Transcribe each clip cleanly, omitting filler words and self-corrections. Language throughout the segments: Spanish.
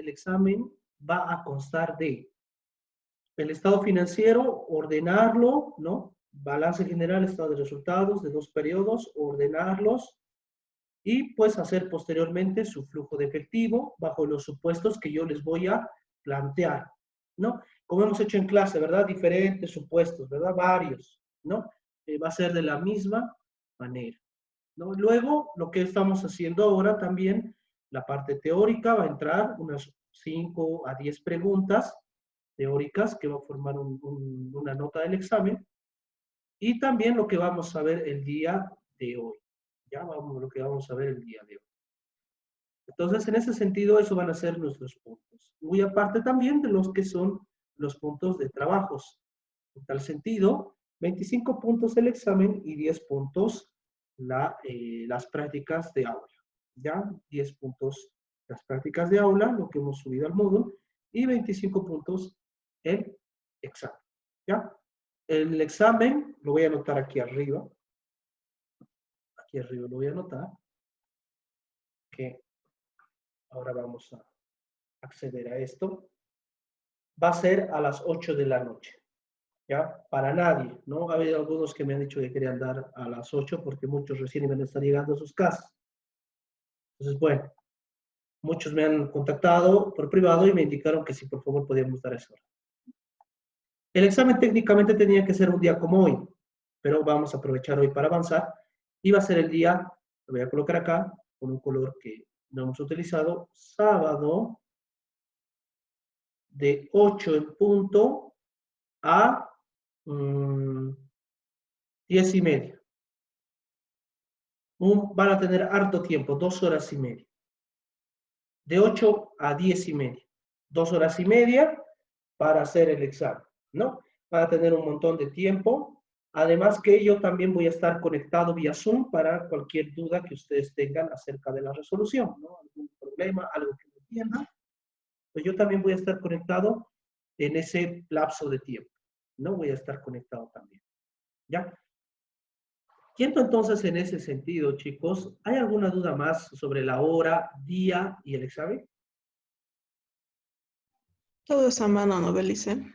el examen va a constar de el estado financiero, ordenarlo, ¿no? Balance general, estado de resultados de 2 periodos, ordenarlos y pues hacer posteriormente su flujo de efectivo bajo los supuestos que yo les voy a plantear, ¿no? Como hemos hecho en clase, ¿verdad? Diferentes supuestos, ¿verdad? Varios, ¿no? Va a ser de la misma manera, ¿no? Luego, lo que estamos haciendo ahora también, la parte teórica, va a entrar unas 5 a 10 preguntas teóricas que va a formar una nota del examen y también lo que vamos a ver el día de hoy. Ya vamos lo que vamos a ver el día de hoy. Entonces, en ese sentido, eso van a ser nuestros puntos. Muy aparte también de los que son los puntos de trabajos. En tal sentido, 25 puntos el examen y 10 puntos las prácticas de aula. ¿Ya? 10 puntos las prácticas de aula, lo que hemos subido al módulo, y 25 puntos el examen. ¿Ya? El examen, lo voy a anotar aquí arriba. Aquí arriba lo voy a anotar. Que ahora vamos a acceder a esto. Va a ser a las 8 de la noche. ¿Ya? Para nadie, ¿no? Ha habido algunos que me han dicho que querían dar a las 8 porque muchos recién iban a estar llegando a sus casas. Entonces, bueno, muchos me han contactado por privado y me indicaron que si por favor podíamos dar esa hora. El examen técnicamente tenía que ser un día como hoy, pero vamos a aprovechar hoy para avanzar. Y va a ser el día, lo voy a colocar acá, con un color que no hemos utilizado, sábado, de 8 en punto a 10 y media. Van a tener harto tiempo, 2 horas y media. De 8 a 10 y media. 2 horas y media para hacer el examen, ¿no? Van a tener un montón de tiempo. Además que yo también voy a estar conectado vía Zoom para cualquier duda que ustedes tengan acerca de la resolución, ¿no? Algún problema, algo que no entiendan. Pues yo también voy a estar conectado en ese lapso de tiempo, ¿no? Voy a estar conectado también, ¿ya? Yendo entonces en ese sentido, chicos, ¿hay alguna duda más sobre la hora, día y el examen? Todo es a mano, ¿no, Belice?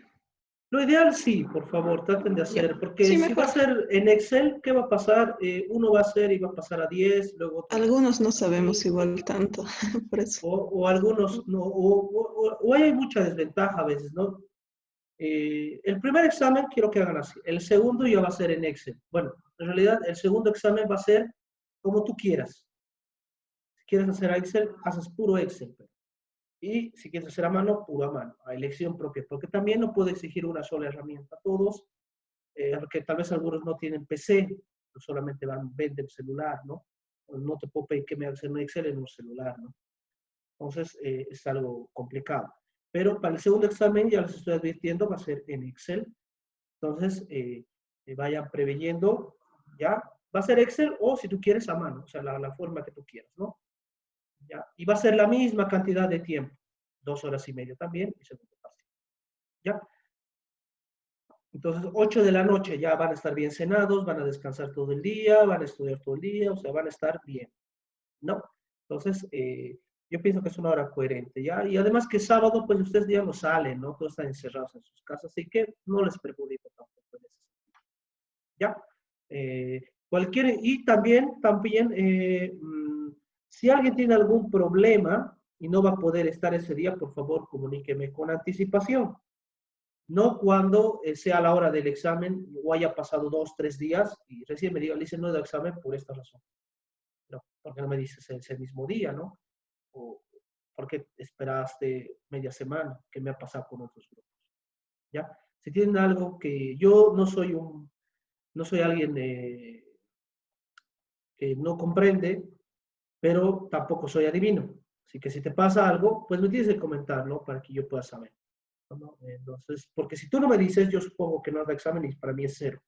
Lo ideal sí, por favor, traten de Ya. hacer, porque Sí, si va a mejor. ser en Excel, ¿qué va a pasar? Uno va a hacer y va a pasar a 10, luego otro va a Algunos no pasar a sabemos 5, igual tanto, por eso. o algunos no, o hay mucha desventaja a veces, ¿no? El primer examen quiero que hagan así, el segundo ya va a ser en Excel. Bueno, en realidad el segundo examen va a ser como tú quieras. Si quieres hacer Excel, haces puro Excel. Y si quieres hacer a mano, puro a mano, a elección propia, porque también no puedo exigir una sola herramienta a todos, porque tal vez algunos no tienen PC, solamente venden celular, ¿no? No te puedo pedir que me hagas un Excel en un celular, ¿no? Entonces, es algo complicado. Pero para el segundo examen, ya les estoy advirtiendo, va a ser en Excel. Entonces, vayan preveyendo, ¿ya? Va a ser Excel o si tú quieres a mano, o sea, la forma que tú quieras, ¿no? ¿Ya? Y va a ser la misma cantidad de tiempo, 2 horas y media también, y segundo parcial, ¿ya? Entonces, 8 de la noche ya van a estar bien cenados, van a descansar todo el día, van a estudiar todo el día, o sea, van a estar bien, ¿no? Entonces, yo pienso que es una hora coherente, ¿ya? Y además que sábado, pues ustedes ya no salen, ¿no? Todos están encerrados en sus casas, así que no les perjudica tampoco en ese sentido, ¿ya? Y también, si alguien tiene algún problema y no va a poder estar ese día, por favor, comuníqueme con anticipación. No cuando sea la hora del examen o haya pasado 2, 3 días y recién me diga, le dice, no he dado examen por esta razón. No, ¿por qué no me dices ese mismo día, no? O ¿por qué esperaste media semana? ¿Qué me ha pasado con otros grupos? ¿Ya? Si tienen algo que yo no soy alguien que no comprende, pero tampoco soy adivino. Así que si te pasa algo, pues me tienes que comentar, ¿no? Para que yo pueda saber, ¿no? Entonces, porque si tú no me dices, yo supongo que no da examen y para mí es 0,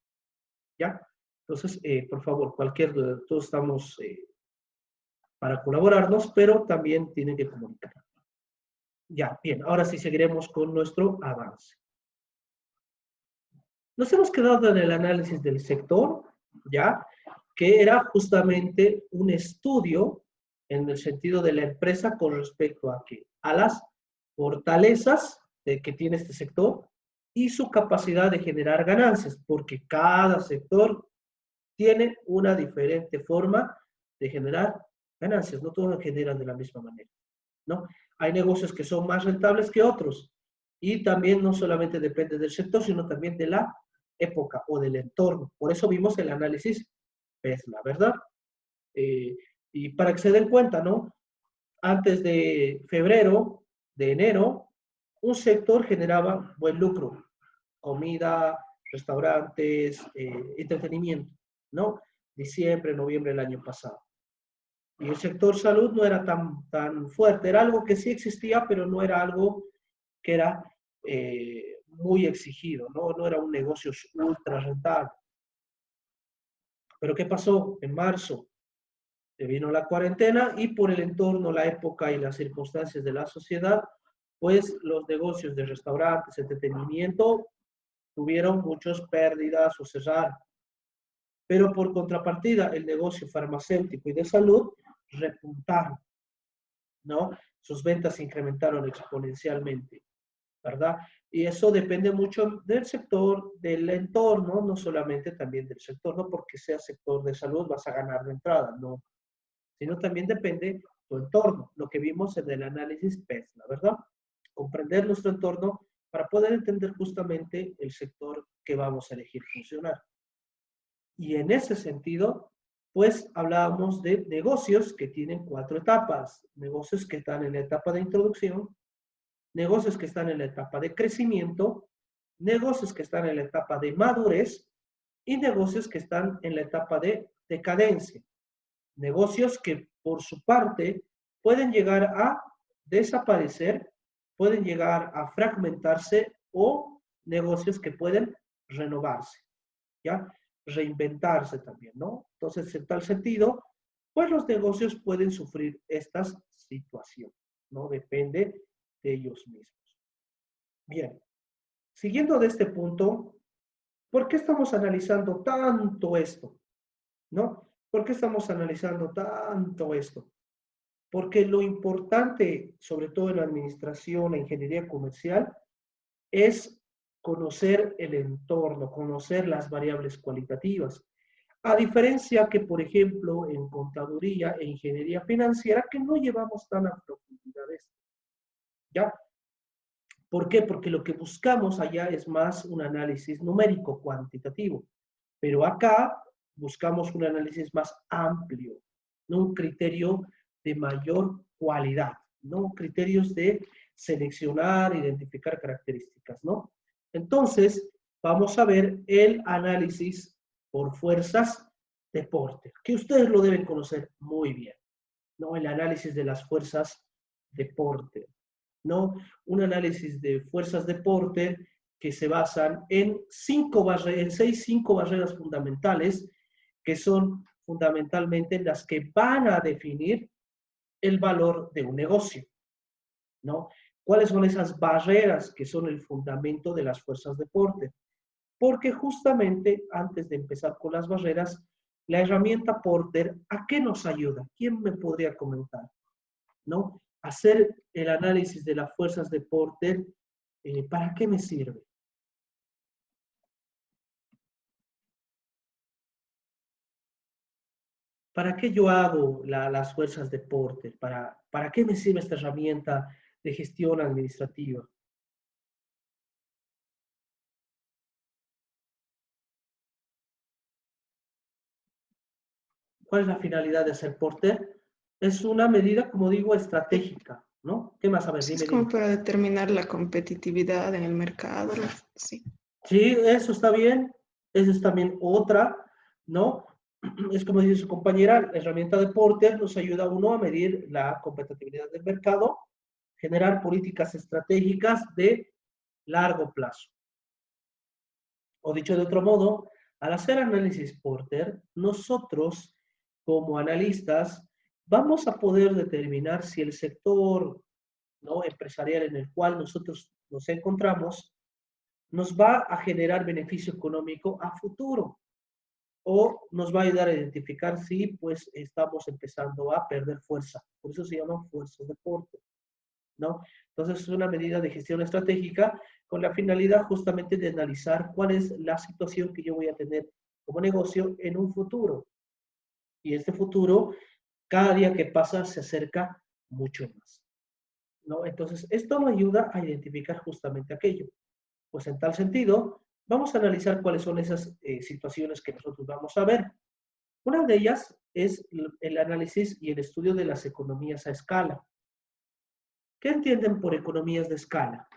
¿ya? Entonces, por favor, cualquier duda, todos estamos para colaborarnos, pero también tienen que comunicar. Ya, bien, ahora sí seguiremos con nuestro avance. Nos hemos quedado en el análisis del sector, ¿ya? Que era justamente un estudio en el sentido de la empresa con respecto a qué? A las fortalezas que tiene este sector y su capacidad de generar ganancias, porque cada sector tiene una diferente forma de generar ganancias, no todos generan de la misma manera, ¿no? Hay negocios que son más rentables que otros y también no solamente depende del sector, sino también de la época o del entorno. Por eso vimos el análisis PESLA, ¿verdad? Y para que se den cuenta, ¿no? Antes de febrero, de enero, un sector generaba buen lucro, comida, restaurantes, entretenimiento, ¿no? Diciembre, noviembre del año pasado. Y el sector salud no era tan fuerte, era algo que sí existía, pero no era algo que era muy exigido, ¿no? No era un negocio ultra rentable. Pero ¿qué pasó? En marzo vino la cuarentena y por el entorno, la época y las circunstancias de la sociedad, pues los negocios de restaurantes, entretenimiento, tuvieron muchas pérdidas o cerraron. Pero por contrapartida, el negocio farmacéutico y de salud repuntaron, ¿no? Sus ventas se incrementaron exponencialmente, ¿verdad? Y eso depende mucho del sector, del entorno, no solamente también del sector, no porque sea sector de salud vas a ganar de entrada, no, sino también depende tu entorno, lo que vimos en el análisis PESLA, ¿verdad? Comprender nuestro entorno para poder entender justamente el sector que vamos a elegir funcionar. Y en ese sentido, pues hablábamos de negocios que tienen 4 etapas, negocios que están en la etapa de introducción, negocios que están en la etapa de crecimiento, negocios que están en la etapa de madurez y negocios que están en la etapa de decadencia. Negocios que por su parte pueden llegar a desaparecer, pueden llegar a fragmentarse o negocios que pueden renovarse, ¿ya? Reinventarse también, ¿no? Entonces, en tal sentido, pues los negocios pueden sufrir estas situaciones, ¿no? Depende de ellos mismos. Bien, siguiendo de este punto, ¿por qué estamos analizando tanto esto? ¿No? ¿Por qué estamos analizando tanto esto? Porque lo importante, sobre todo en la administración, la ingeniería comercial, es conocer el entorno, conocer las variables cualitativas. A diferencia que, por ejemplo, en contaduría e ingeniería financiera, que no llevamos tan a profundidad esto. ¿Ya? ¿Por qué? Porque lo que buscamos allá es más un análisis numérico, cuantitativo. Pero acá buscamos un análisis más amplio, no un criterio de mayor cualidad, no criterios de seleccionar, identificar características, ¿no? Entonces, vamos a ver el análisis por fuerzas de Porter, que ustedes lo deben conocer muy bien, ¿no? El análisis de las fuerzas de Porter, ¿no? Un análisis de fuerzas de Porter que se basan en 5 barreras fundamentales, que son fundamentalmente las que van a definir el valor de un negocio, ¿no? ¿Cuáles son esas barreras que son el fundamento de las fuerzas de Porter? Porque justamente antes de empezar con las barreras, la herramienta Porter, ¿a qué nos ayuda? ¿Quién me podría comentar? ¿No? Hacer el análisis de las fuerzas de Porter, ¿para qué me sirve? ¿Para qué yo hago las fuerzas de Porter? ¿Para qué me sirve esta herramienta de gestión administrativa? ¿Cuál es la finalidad de hacer Porter? Es una medida, como digo, estratégica, ¿no? ¿Qué más? A ver, Sí, es dime, como dime. para determinar la competitividad en el mercado. Sí. Sí, eso está bien. Esa es también otra, ¿no? Es como dice su compañera, la herramienta de Porter nos ayuda a uno a medir la competitividad del mercado, generar políticas estratégicas de largo plazo. O dicho de otro modo, al hacer análisis Porter, nosotros como analistas vamos a poder determinar si el sector, ¿no?, empresarial en el cual nosotros nos encontramos nos va a generar beneficio económico a futuro o nos va a ayudar a identificar si pues estamos empezando a perder fuerza. Por eso se llaman fuerzas de Porter. ¿no? Entonces es una medida de gestión estratégica con la finalidad justamente de analizar cuál es la situación que yo voy a tener como negocio en un futuro. Y este futuro, cada día que pasa, se acerca mucho más, ¿no? Entonces, esto nos ayuda a identificar justamente aquello. Pues en tal sentido, vamos a analizar cuáles son esas situaciones que nosotros vamos a ver. Una de ellas es el análisis y el estudio de las economías a escala. ¿Qué entienden por economías de escala?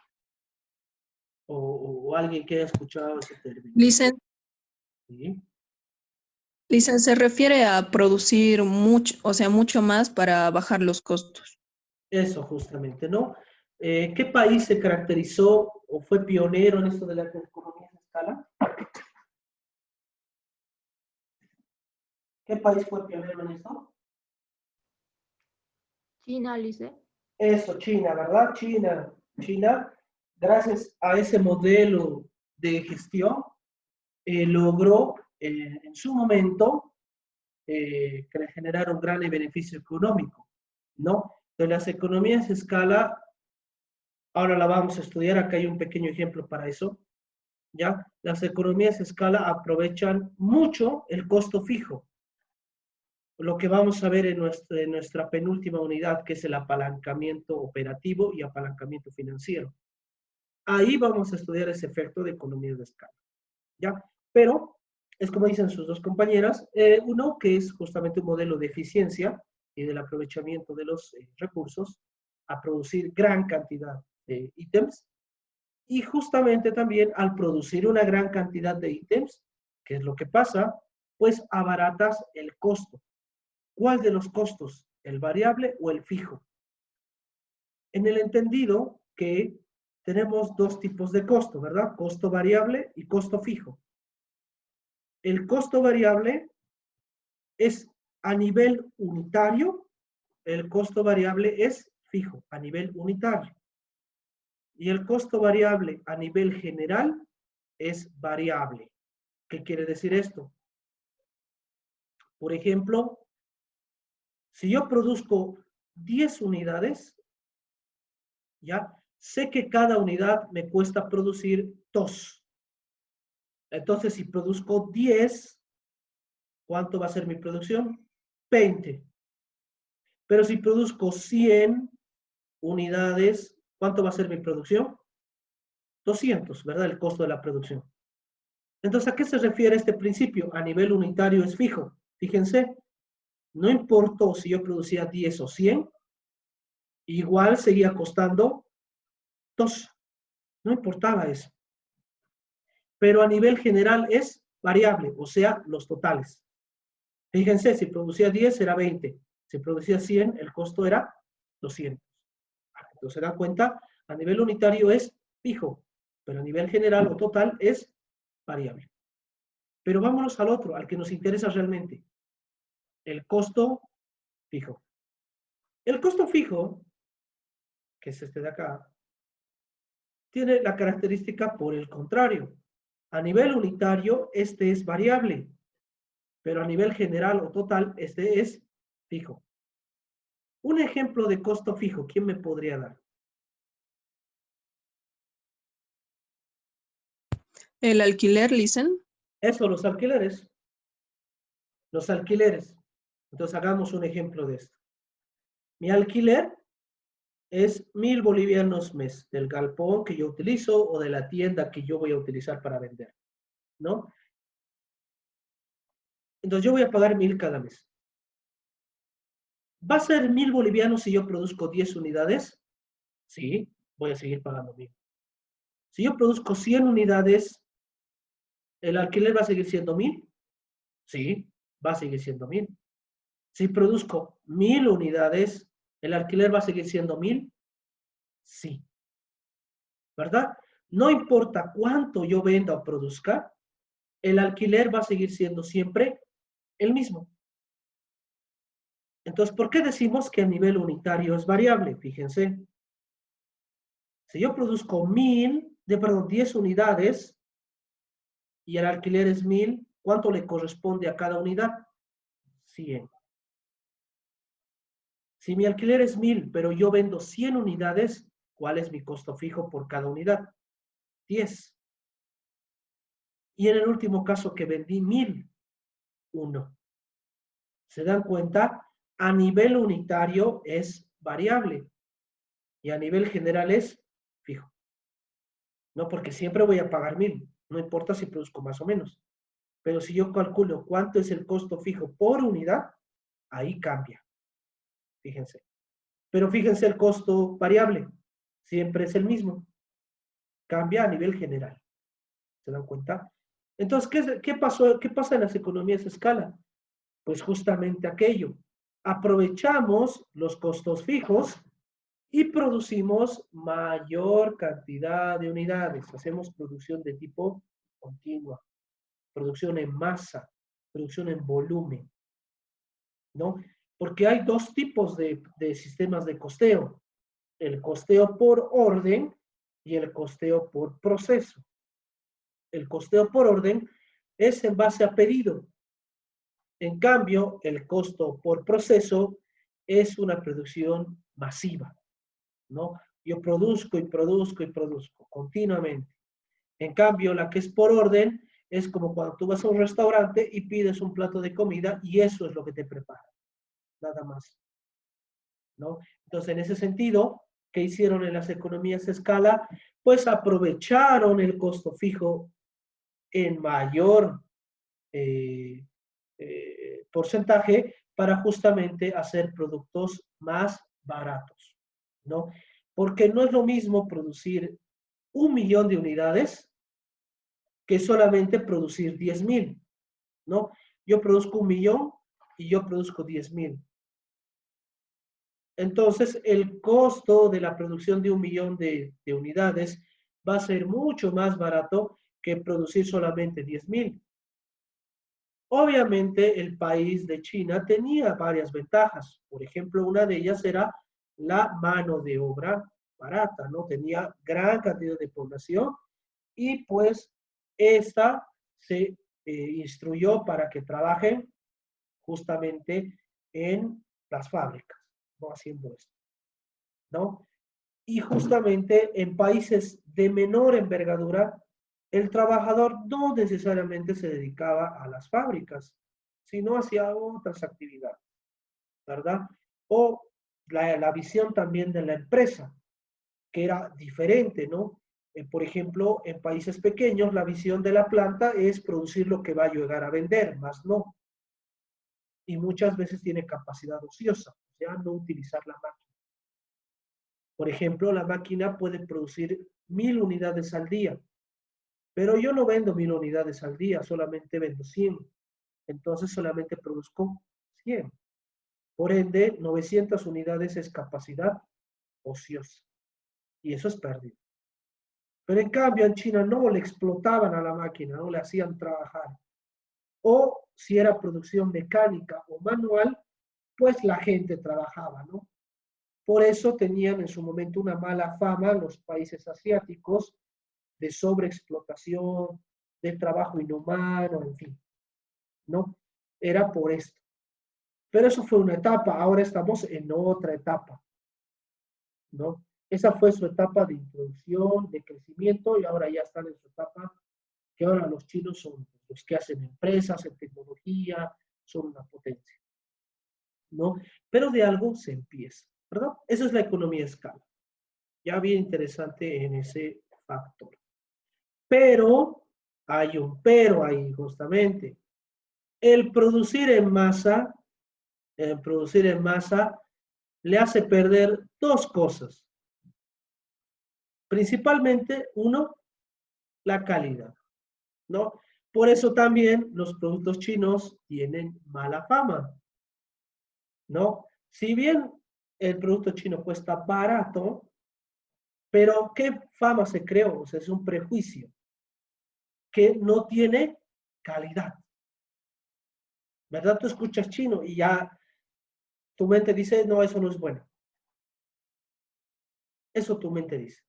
O alguien que haya escuchado ese término. ¿Sí? Licen, se refiere a producir mucho, o sea, mucho más para bajar los costos. Eso justamente, ¿no? ¿Qué país se caracterizó o fue pionero en esto de las economías de escala? ¿Qué país fue pionero en esto? China, Lice. Eso, China, ¿verdad? China, gracias a ese modelo de gestión, logró en su momento que le generaron gran beneficio económico, ¿no? De las economías de escala, ahora la vamos a estudiar, acá hay un pequeño ejemplo para eso, ¿ya? Las economías de escala aprovechan mucho el costo fijo, lo que vamos a ver en nuestra penúltima unidad, que es el apalancamiento operativo y apalancamiento financiero. Ahí vamos a estudiar ese efecto de economías de escala, ¿ya? Pero es como dicen sus dos compañeras, uno que es justamente un modelo de eficiencia y del aprovechamiento de los recursos a producir gran cantidad de ítems, y justamente también al producir una gran cantidad de ítems, ¿qué es lo que pasa? Pues abaratas el costo. ¿Cuál de los costos? ¿El variable o el fijo? En el entendido que tenemos dos tipos de costo, ¿verdad? Costo variable y costo fijo. El costo variable es a nivel unitario, el costo variable es fijo a nivel unitario. Y el costo variable a nivel general es variable. ¿Qué quiere decir esto? Por ejemplo, si yo produzco 10 unidades, ya sé que cada unidad me cuesta producir 2. Entonces, si produzco 10, ¿cuánto va a ser mi producción? 20. Pero si produzco 100 unidades, ¿cuánto va a ser mi producción? 200, ¿verdad? El costo de la producción. Entonces, ¿a qué se refiere este principio? A nivel unitario es fijo. Fíjense, no importó si yo producía 10 o 100, igual seguía costando 2. No importaba eso. Pero a nivel general es variable, o sea, los totales. Fíjense, si producía 10 era 20. Si producía 100, el costo era 200. Entonces, se dan cuenta, a nivel unitario es fijo, pero a nivel general o total es variable. Pero vámonos al otro, al que nos interesa realmente. El costo fijo. El costo fijo, que es este de acá, tiene la característica por el contrario. A nivel unitario, este es variable, pero a nivel general o total, este es fijo. Un ejemplo de costo fijo, ¿quién me podría dar? El alquiler, Licen. Eso, los alquileres. Los alquileres. Entonces, hagamos un ejemplo de esto. Mi alquiler es 1,000 bolivianos mes del galpón que yo utilizo o de la tienda que yo voy a utilizar para vender, ¿no? Entonces, yo voy a pagar 1,000 cada mes. ¿Va a ser 1,000 bolivianos si yo produzco 10 unidades? Sí, voy a seguir pagando 1,000. Si yo produzco 100 unidades, ¿el alquiler va a seguir siendo 1,000? Sí, va a seguir siendo 1,000. Si produzco 1,000 unidades, ¿el alquiler va a seguir siendo 1,000? Sí, ¿verdad? No importa cuánto yo venda o produzca, el alquiler va a seguir siendo siempre el mismo. Entonces, ¿por qué decimos que a nivel unitario es variable? Fíjense, si yo produzco 10 unidades y el alquiler es 1,000, ¿cuánto le corresponde a cada unidad? 100. Si mi alquiler es 1000, pero yo vendo 100 unidades, ¿cuál es mi costo fijo por cada unidad? 10. Y en el último caso que vendí 1000, 1. ¿Se dan cuenta? A nivel unitario es variable y a nivel general es fijo. No, porque siempre voy a pagar 1000, no importa si produzco más o menos. Pero si yo calculo cuánto es el costo fijo por unidad, ahí cambia. Fíjense. Pero fíjense el costo variable, siempre es el mismo. Cambia a nivel general. ¿Se dan cuenta? Entonces, ¿qué pasó? ¿Qué pasa en las economías de escala? Pues justamente aquello. Aprovechamos los costos fijos y producimos mayor cantidad de unidades. Hacemos producción de tipo continua, producción en masa, producción en volumen, ¿no? Porque hay dos tipos de sistemas de costeo. El costeo por orden y el costeo por proceso. El costeo por orden es en base a pedido. En cambio, el costo por proceso es una producción masiva, ¿no? Yo produzco y produzco y produzco continuamente. En cambio, la que es por orden es como cuando tú vas a un restaurante y pides un plato de comida y eso es lo que te prepara, nada más, ¿no? Entonces, en ese sentido, ¿qué hicieron en las economías de escala? Pues aprovecharon el costo fijo en mayor eh, porcentaje para justamente hacer productos más baratos, ¿no? Porque no es lo mismo producir 1.000.000 de unidades que solamente producir 10.000, ¿no? Yo produzco 1.000.000 y yo produzco 10.000. Entonces, el costo de la producción de 1.000.000 de unidades va a ser mucho más barato que producir solamente 10.000. Obviamente, el país de China tenía varias ventajas. Por ejemplo, una de ellas era la mano de obra barata, ¿no? Tenía gran cantidad de población y pues esta se instruyó para que trabajen justamente en las fábricas, ¿no? Haciendo esto, ¿no? Y justamente en países de menor envergadura, el trabajador no necesariamente se dedicaba a las fábricas, sino hacía otras actividades, ¿verdad? O la visión también de la empresa, que era diferente, ¿no? Por ejemplo, en países pequeños, la visión de la planta es producir lo que va a llegar a vender, más no. Y muchas veces tiene capacidad ociosa, o sea, no utilizar la máquina. Por ejemplo, la máquina puede producir 1.000 unidades al día, pero yo no vendo 1.000 unidades al día, solamente vendo 100. Entonces solamente produzco 100. Por ende, 900 unidades es capacidad ociosa. Y eso es pérdida. Pero en cambio en China no le explotaban a la máquina, no le hacían trabajar. O si era producción mecánica o manual, pues la gente trabajaba, ¿no? Por eso tenían en su momento una mala fama los países asiáticos de sobreexplotación, de trabajo inhumano, en fin, ¿no? Era por esto. Pero eso fue una etapa, ahora estamos en otra etapa, ¿no? Esa fue su etapa de introducción, de crecimiento, y ahora ya están en su etapa que ahora los chinos son los que hacen empresas en tecnología, son una potencia, ¿no? Pero de algo se empieza, ¿verdad? Esa es la economía a escala. Ya bien interesante en ese factor. Pero hay un pero ahí, justamente. El producir en masa le hace perder dos cosas. Principalmente, uno, la calidad, ¿no? Por eso también los productos chinos tienen mala fama, ¿no? Si bien el producto chino cuesta barato, pero ¿qué fama se creó? O sea, es un prejuicio que no tiene calidad, ¿verdad? Tú escuchas chino y ya tu mente dice, no, eso no es bueno. Eso tu mente dice.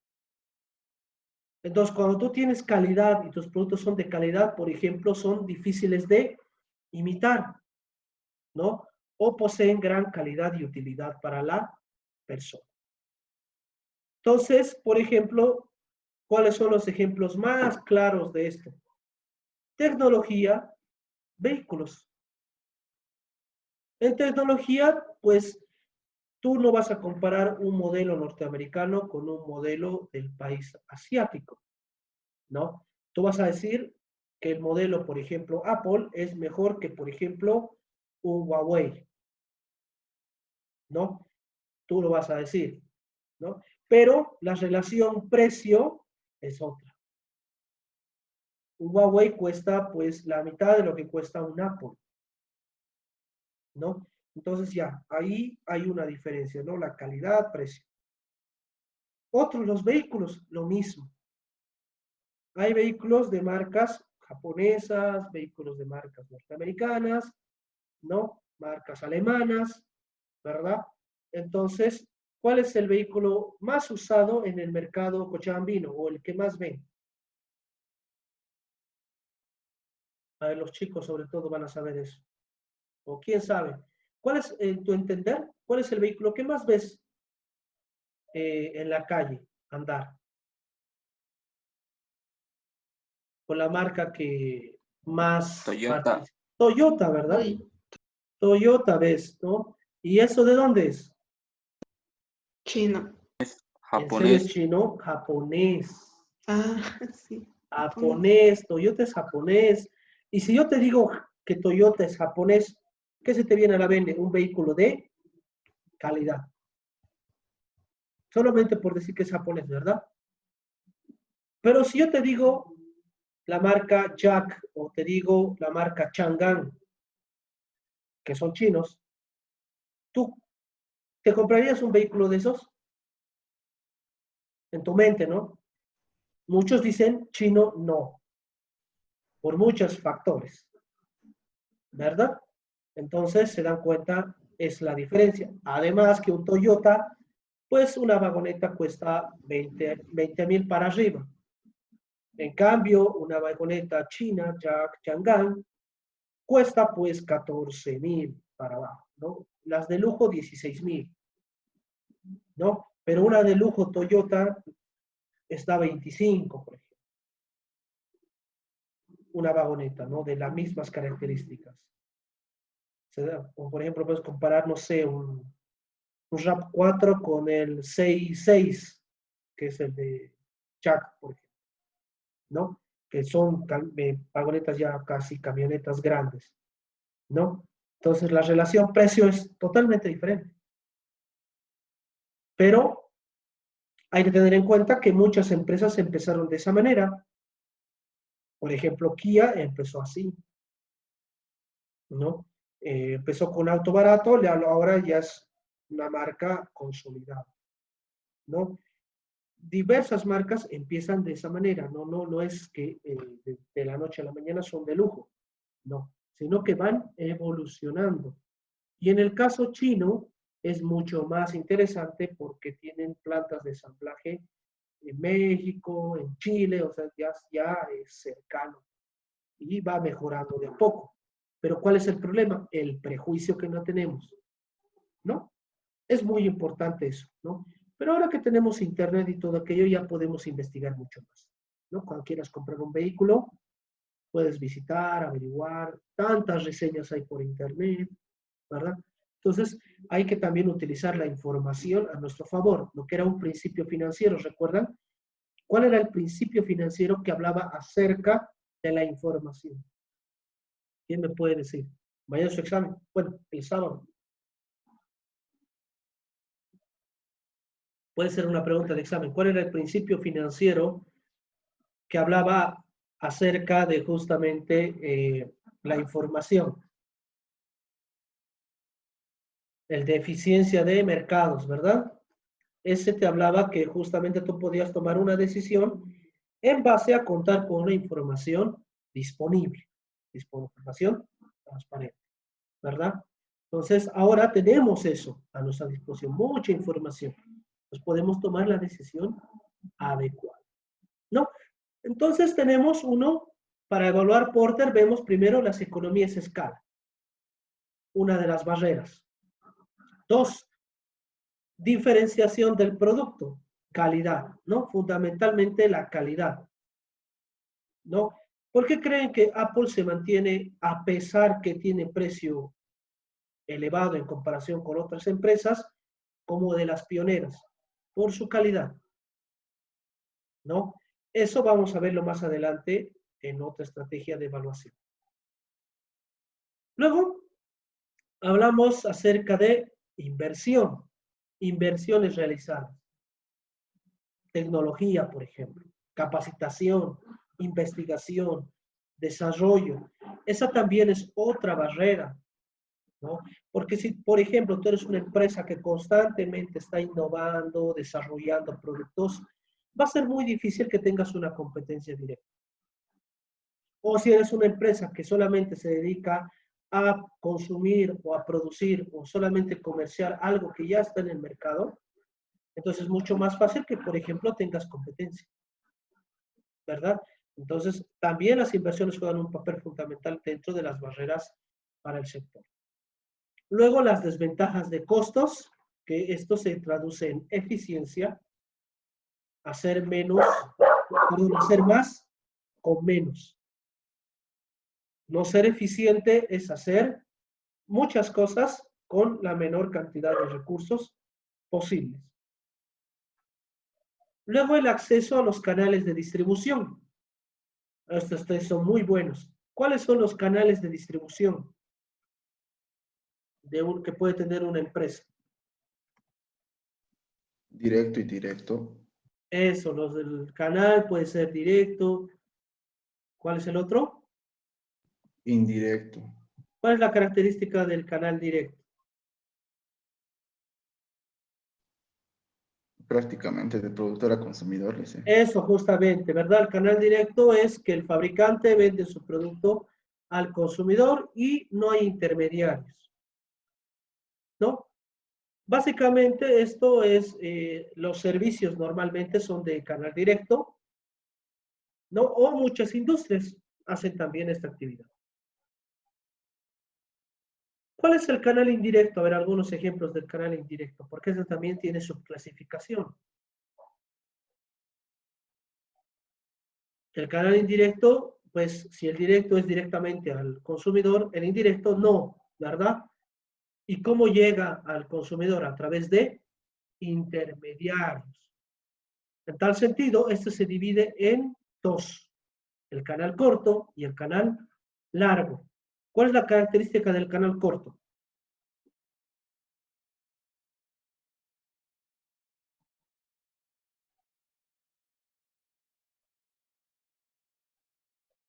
Entonces, cuando tú tienes calidad y tus productos son de calidad, por ejemplo, son difíciles de imitar, ¿no? o poseen gran calidad y utilidad para la persona. Entonces, por ejemplo, ¿cuáles son los ejemplos más claros de esto? Tecnología, vehículos. En tecnología, pues tú no vas a comparar un modelo norteamericano con un modelo del país asiático, ¿no? Tú vas a decir que el modelo, por ejemplo, Apple es mejor que, por ejemplo, un Huawei, ¿no? Tú lo vas a decir, ¿no? Pero la relación precio es otra. Un Huawei cuesta, pues, la mitad de lo que cuesta un Apple, ¿no? Entonces ya, ahí hay una diferencia, ¿no? La calidad, precio. Otros, los vehículos, lo mismo. Hay vehículos de marcas japonesas, vehículos de marcas norteamericanas, ¿no? Marcas alemanas, ¿verdad? Entonces, ¿cuál es el vehículo más usado en el mercado cochabambino o el que más ven? A ver, los chicos sobre todo van a saber eso. O quién sabe. ¿Cuál es, en tu entender, cuál es el vehículo que más ves en la calle andar? Con la marca que más Toyota. participa. Toyota, ¿verdad? Uy, Toyota ves, ¿no? ¿Y eso de dónde es? chino. ¿En serio es Japonés. chino? Japonés. Ah, sí. Japonés. Japonés, Toyota es japonés. Y si yo te digo que Toyota es japonés, ¿qué se te viene a la mente? Un vehículo de calidad. Solamente por decir que es japonés, ¿verdad? Pero si yo te digo la marca Jack o te digo la marca Chang'an, que son chinos, ¿tú te comprarías un vehículo de esos? En tu mente, ¿no? Muchos dicen chino no, por muchos factores, ¿verdad? Entonces se dan cuenta, es la diferencia. Además que un Toyota, pues una vagoneta cuesta 20,000 para arriba. En cambio, una vagoneta china, Jack Chang'an, cuesta pues 14,000 para abajo, ¿no? Las de lujo 16,000, ¿no? Pero una de lujo Toyota está a 25, por ejemplo. Una vagoneta, ¿no? De las mismas características. O por ejemplo, puedes comparar, no sé, un RAV4 con el 6.6, que es el de Jack, por ejemplo, ¿no? Que son vagonetas ya casi camionetas grandes, ¿no? Entonces la relación precio es totalmente diferente. Pero hay que tener en cuenta que muchas empresas empezaron de esa manera. Por ejemplo, Kia empezó así, ¿no? Empezó con auto barato, ahora ya es una marca consolidada, ¿no? Diversas marcas empiezan de esa manera, no es que de la noche a la mañana son de lujo, no, sino que van evolucionando. Y en el caso chino es mucho más interesante porque tienen plantas de ensamblaje en México, en Chile, o sea, ya es cercano y va mejorando de a poco. Pero ¿cuál es el problema? El prejuicio que no tenemos, ¿no? Es muy importante eso, ¿no? Pero ahora que tenemos internet y todo aquello, ya podemos investigar mucho más, ¿no? Cuando quieras comprar un vehículo, puedes visitar, averiguar, tantas reseñas hay por internet, ¿verdad? Entonces, hay que también utilizar la información a nuestro favor, lo que era un principio financiero, ¿recuerdan? ¿Cuál era el principio financiero que hablaba acerca de la información? ¿Quién me puede decir? Vaya a su examen. Bueno, el sábado. Puede ser una pregunta de examen. ¿Cuál era el principio financiero que hablaba acerca de justamente la información? El de eficiencia de mercados, ¿verdad? Ese te hablaba que justamente tú podías tomar una decisión en base a contar con una información disponible, información transparente, ¿verdad? Entonces, ahora tenemos eso a nuestra disposición, mucha información. Pues podemos tomar la decisión adecuada, ¿no? Entonces tenemos uno, para evaluar Porter, vemos primero las economías de escala. una de las barreras. 2, diferenciación del producto, calidad, ¿no? Fundamentalmente la calidad, ¿no? ¿Por qué creen que Apple se mantiene a pesar que tiene precio elevado en comparación con otras empresas como de las pioneras? Por su calidad, ¿no? Eso vamos a verlo más adelante en otra estrategia de evaluación. Luego, hablamos acerca de inversión, inversiones realizadas, tecnología, por ejemplo, capacitación, investigación, desarrollo. Esa también es otra barrera, ¿no? Porque si, por ejemplo, tú eres una empresa que constantemente está innovando, desarrollando productos, va a ser muy difícil que tengas una competencia directa. O si eres una empresa que solamente se dedica a consumir o a producir o solamente comerciar algo que ya está en el mercado, entonces es mucho más fácil que, por ejemplo, tengas competencia, ¿verdad? Entonces, también las inversiones juegan un papel fundamental dentro de las barreras para el sector. Luego, las desventajas de costos, que esto se traduce en eficiencia, hacer menos, perdón, hacer más con menos. No ser eficiente es hacer muchas cosas con la menor cantidad de recursos posibles. Luego el acceso a los canales de distribución. Estos tres son muy buenos. ¿Cuáles son los canales de distribución que puede tener una empresa? Directo y directo. Eso, los del canal puede ser directo. ¿Cuál es el otro? Indirecto. ¿Cuál es la característica del canal directo? Prácticamente de productor a consumidor, dice. Eso justamente, ¿verdad? El canal directo es que el fabricante vende su producto al consumidor y no hay intermediarios, ¿no? Básicamente esto es, los servicios normalmente son de canal directo, ¿no? O muchas industrias hacen también esta actividad. ¿Cuál es el canal indirecto? A ver, algunos ejemplos del canal indirecto, porque eso también tiene su clasificación. El canal indirecto, pues si el directo es directamente al consumidor, el indirecto no, ¿verdad? ¿Y cómo llega al consumidor? A través de intermediarios. En tal sentido, este se divide en dos, el canal corto y el canal largo. ¿Cuál es la característica del canal corto?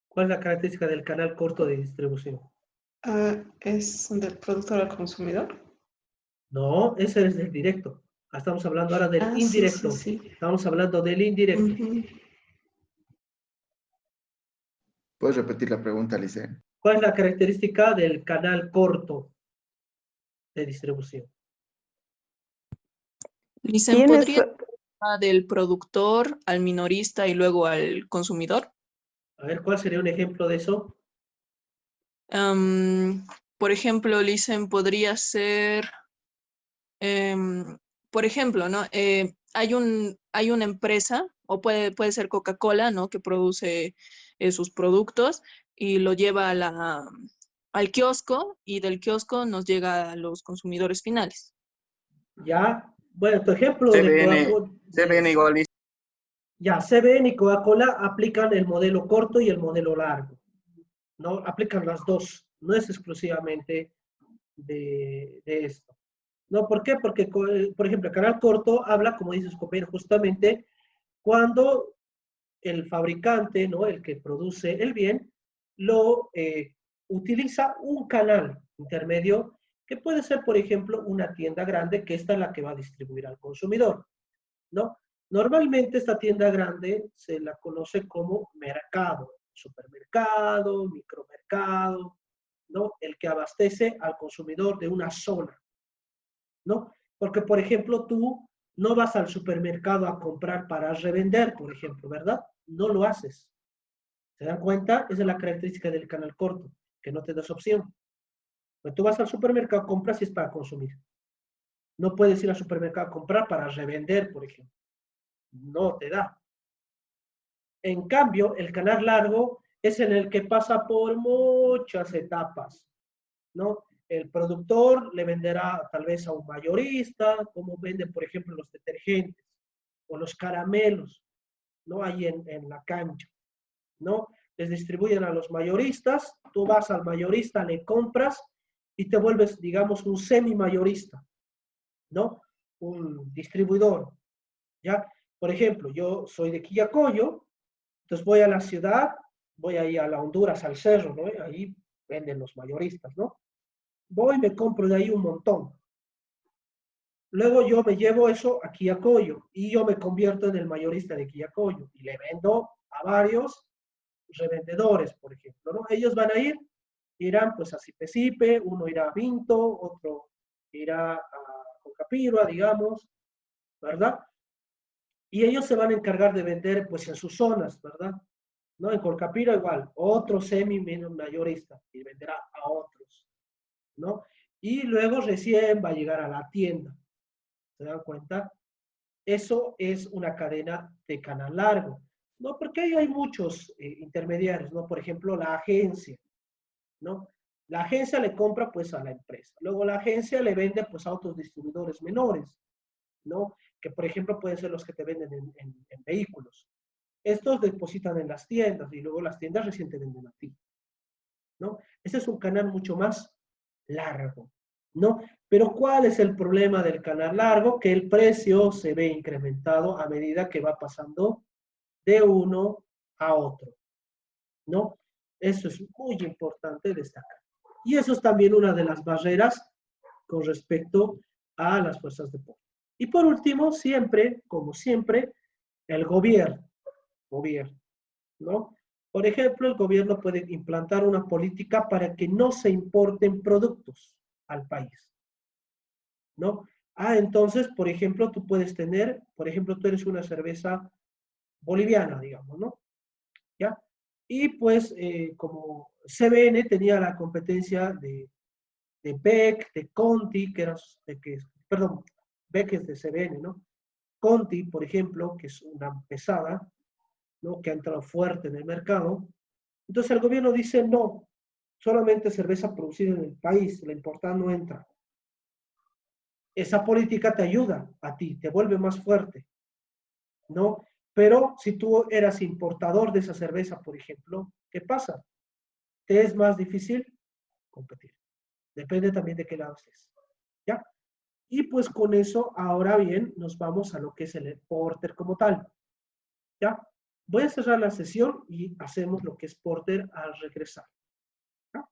¿Cuál es la característica del canal corto de distribución? ¿Es del productor al consumidor? No, ese es el directo. Estamos hablando ahora del indirecto. Sí, sí, sí. Estamos hablando del indirecto. ¿Puedes repetir la pregunta, Lice? ¿Cuál es la característica del canal corto de distribución? Licen, ¿podría del productor al minorista y luego al consumidor? A ver, ¿cuál sería un ejemplo de eso? Por ejemplo, Licen, podría ser, por ejemplo, ¿no? Hay una empresa, o puede ser Coca-Cola, ¿no? Que produce sus productos y lo lleva al kiosco y del kiosco nos llega a los consumidores finales. Ya, bueno, tu ejemplo de CBN, Coca-Cola. CBN igual. Ya, CBN y Coca-Cola aplican el modelo corto y el modelo largo, ¿no? Aplican las dos, no es exclusivamente de esto. ¿No? ¿Por qué? Porque, por ejemplo, el canal corto habla, como dice su compañero, justamente cuando el fabricante, ¿no? El que produce el bien, lo utiliza un canal intermedio que puede ser, por ejemplo, una tienda grande, que esta es la que va a distribuir al consumidor, ¿no? Normalmente esta tienda grande se la conoce como mercado, supermercado, micromercado, ¿no? El que abastece al consumidor de una zona, ¿no? Porque, por ejemplo, tú no vas al supermercado a comprar para revender, por ejemplo, ¿verdad? No lo haces. ¿Se dan cuenta? Esa es la característica del canal corto, que no te das opción. Pues tú vas al supermercado, compras y es para consumir. No puedes ir al supermercado a comprar para revender, por ejemplo. No te da. En cambio, el canal largo es en el que pasa por muchas etapas, ¿no? El productor le venderá tal vez a un mayorista, como venden, por ejemplo, los detergentes o los caramelos, ¿no? Ahí en la cancha, ¿no? Les distribuyen a los mayoristas, tú vas al mayorista, le compras y te vuelves, digamos, un semi-mayorista, ¿no? Un distribuidor, ¿ya? Por ejemplo, yo soy de Quillacollo, entonces voy a la ciudad, voy ahí a la Honduras, al cerro, ¿no? Ahí venden los mayoristas, ¿no? Voy y me compro de ahí un montón. Luego yo me llevo eso a Quillacollo y yo me convierto en el mayorista de Quillacollo y le vendo a varios revendedores, por ejemplo, ¿no? Ellos van a ir, irán pues a Sipe, uno irá a Vinto, otro irá a Concapirua, digamos, ¿verdad? Y ellos se van a encargar de vender pues en sus zonas, ¿verdad? ¿No? En Colcapiro igual, otro semi-mayorista y venderá a otros, ¿no? Y luego recién va a llegar a la tienda. ¿Se dan cuenta? Eso es una cadena de canal largo, ¿no? Porque ahí hay muchos intermediarios, ¿no? Por ejemplo, la agencia, ¿no? La agencia le compra pues a la empresa. Luego la agencia le vende pues a otros distribuidores menores, ¿no? Que por ejemplo pueden ser los que te venden en vehículos. Estos depositan en las tiendas y luego las tiendas recién te venden a ti, ¿no? Este es un canal mucho más largo, ¿no? Pero ¿cuál es el problema del canal largo? Que el precio se ve incrementado a medida que va pasando de uno a otro, ¿no? Eso es muy importante destacar. Y eso es también una de las barreras con respecto a las fuerzas de poder. Y por último, siempre, como siempre, el gobierno, ¿no? Por ejemplo, el gobierno puede implantar una política para que no se importen productos al país, ¿no? Ah, entonces, por ejemplo, tú puedes tener, por ejemplo, tú eres una cerveza boliviana, digamos, ¿no? ¿Ya? Y pues, como CBN tenía la competencia de Beck, de Conti, que era, perdón, Beck es de CBN, ¿no? Conti, por ejemplo, que es una pesada, ¿no? Que ha entrado fuerte en el mercado. Entonces el gobierno dice, no, solamente cerveza producida en el país, la importada no entra. Esa política te ayuda a ti, te vuelve más fuerte, ¿no? Pero si tú eras importador de esa cerveza, por ejemplo, ¿qué pasa? Te es más difícil competir. Depende también de qué lado estés, ¿ya? Y pues con eso, ahora bien, nos vamos a lo que es el porter como tal, ¿ya? Voy a cerrar la sesión y hacemos lo que es porter al regresar. ¿Ya?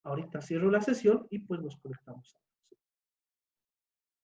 Ahorita cierro la sesión y pues nos conectamos.